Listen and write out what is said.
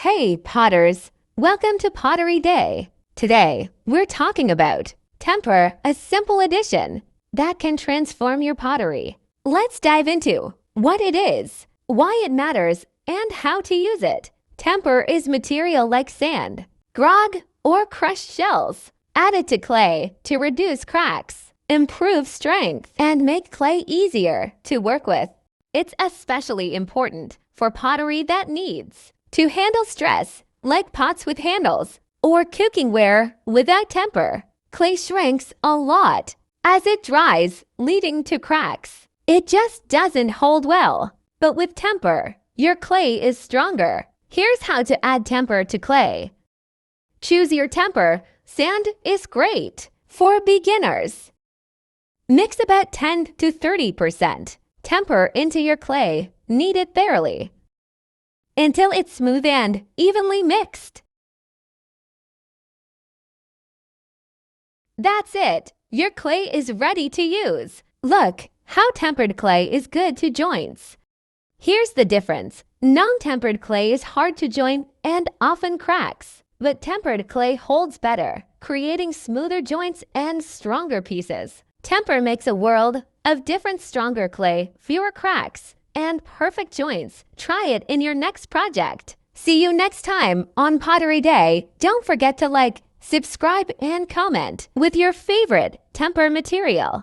Hey, Potters! Welcome to Pottery Day. Today, we're talking about temper, a simple addition that can transform your pottery. Let's dive into what it is, why it matters, and how to use it. Temper is material like sand, grog, or crushed shells, added to clay to reduce cracks, improve strength, and make clay easier to work with. It's especially important for pottery that needs to handle stress, like pots with handles or cookware without temper. Clay shrinks a lot as it dries, leading to cracks. It just doesn't hold well. But with temper, your clay is stronger. Here's how to add temper to clay. Choose your temper. Sand is great for beginners. Mix about 10 to 30% temper into your clay. Knead it thoroughly until it's smooth and evenly mixed. That's it. Your clay is ready to use. Look how tempered clay is good to joints. Here's the difference. Non-tempered clay is hard to join and often cracks, but tempered clay holds better, creating smoother joints and stronger pieces. Temper makes a world of different. Stronger clay, fewer cracks, and perfect joints. Try it in your next project. See you next time on Pottery Day. Don't forget to like, subscribe, and comment with your favorite temper material.